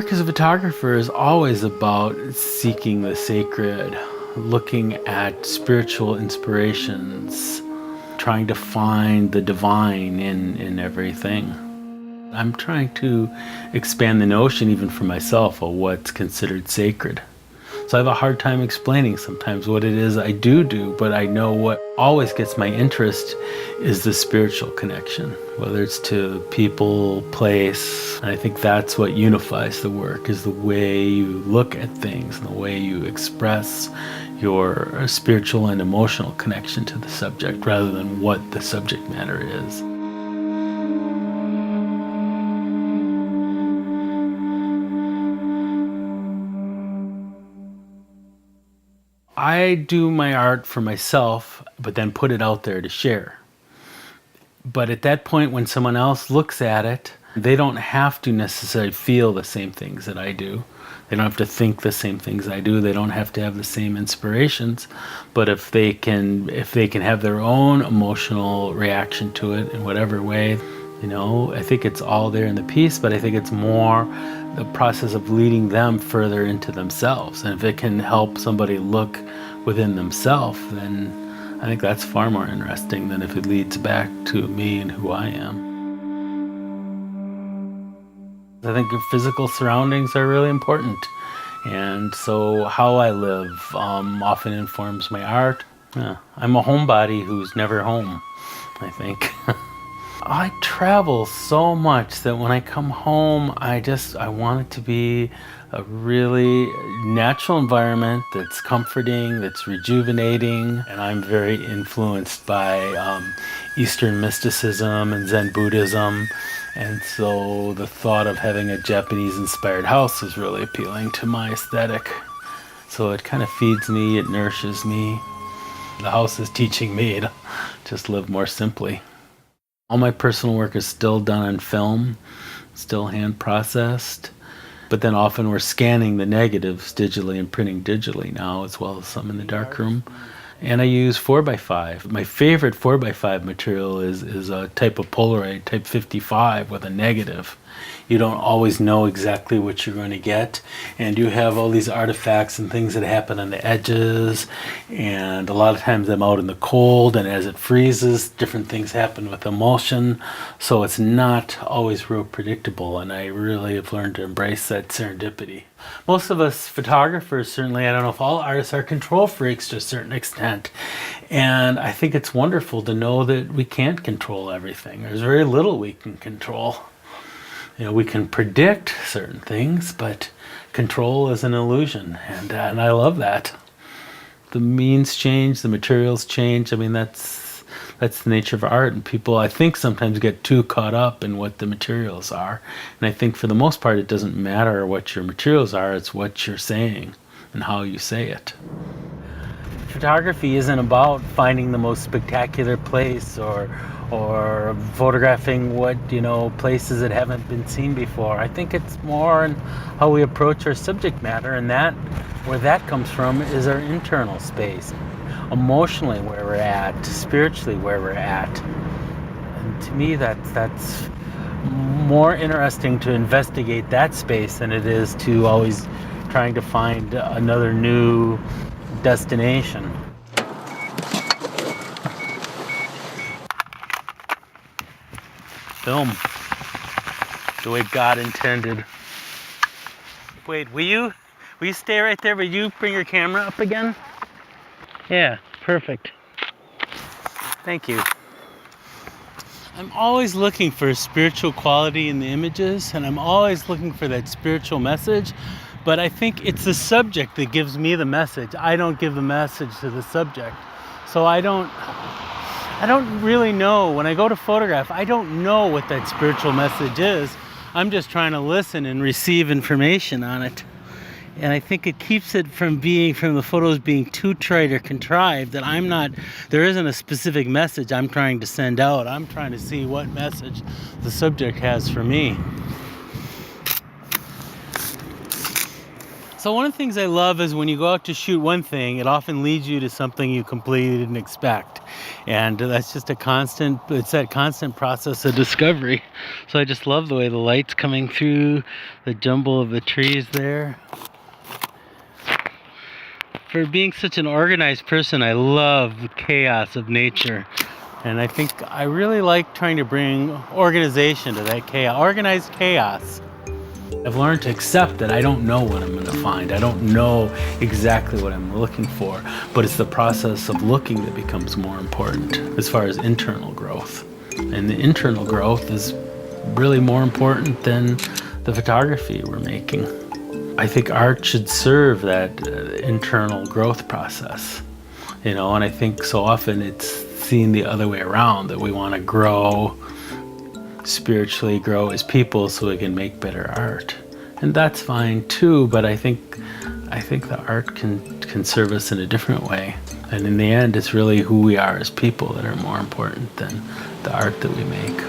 work as a photographer is always about seeking the sacred, looking at spiritual inspirations, trying to find the divine in everything. I'm trying to expand the notion, even for myself, of what's considered sacred. So I have a hard time explaining sometimes what it is I do, but I know what always gets my interest is the spiritual connection, whether it's to people, place. And I think that's what unifies the work, is the way you look at things and the way you express your spiritual and emotional connection to the subject rather than what the subject matter is. I do my art for myself, but then put it out there to share. But at that point, when someone else looks at it, they don't have to necessarily feel the same things that I do. They don't have to think the same things I do. They don't have to have the same inspirations. But if they can have their own emotional reaction to it in whatever way, I think it's all there in the piece, but I think it's more the process of leading them further into themselves. And if it can help somebody look within themselves, then I think that's far more interesting than if it leads back to me and who I am. I think physical surroundings are really important. And so how I live often informs my art. I'm a homebody who's never home, I think. I travel so much that when I come home, I want it to be a really natural environment that's comforting, that's rejuvenating. And I'm very influenced by Eastern mysticism and Zen Buddhism. And so the thought of having a Japanese-inspired house is really appealing to my aesthetic. So it kind of feeds me, it nourishes me. The house is teaching me to just live more simply. All my personal work is still done on film, still hand processed, but then often we're scanning the negatives digitally and printing digitally now, as well as some in the darkroom. And I use 4x5. My favorite 4x5 material is a type of Polaroid, type 55, with a negative. You don't always know exactly what you're going to get, and you have all these artifacts and things that happen on the edges, and a lot of times I'm out in the cold, and as it freezes, different things happen with emulsion, so it's not always real predictable, and I really have learned to embrace that serendipity. Most of us photographers, certainly, I don't know if all artists, are control freaks to a certain extent, and I think it's wonderful to know that we can't control everything. There's very little we can control. We can predict certain things, but control is an illusion, and I love that. The means change, the materials change. I mean, that's the nature of art, and people, I think, sometimes get too caught up in what the materials are. And I think for the most part, it doesn't matter what your materials are, it's what you're saying and how you say it. Photography isn't about finding the most spectacular place or photographing what, places that haven't been seen before. I think it's more in how we approach our subject matter, and where that comes from is our internal space. Emotionally where we're at, spiritually where we're at. And to me that's more interesting to investigate that space than it is to always trying to find another new destination. Film the way God intended. Wait, will you stay right there? Will you bring your camera up again? Yeah, perfect. Thank you. I'm always looking for a spiritual quality in the images, and I'm always looking for that spiritual message, but I think it's the subject that gives me the message. I don't give the message to the subject. So I don't really know. When I go to photograph, I don't know what that spiritual message is. I'm just trying to listen and receive information on it. And I think it keeps it from the photos being too trite or contrived, that there isn't a specific message I'm trying to send out. I'm trying to see what message the subject has for me. So one of the things I love is when you go out to shoot one thing, it often leads you to something you completely didn't expect. And that's just it's that constant process of discovery. So I just love the way the light's coming through the jumble of the trees there. For being such an organized person, I love the chaos of nature. And I think I really like trying to bring organization to that chaos, organized chaos. I've learned to accept that I don't know what I'm going to find. I don't know exactly what I'm looking for, but it's the process of looking that becomes more important as far as internal growth. And the internal growth is really more important than the photography we're making. I think art should serve that internal growth process, and I think so often it's seen the other way around, that we want to grow spiritually, grow as people so we can make better art, and that's fine too, but I think the art can serve us in a different way, and in the end it's really who we are as people that are more important than the art that we make.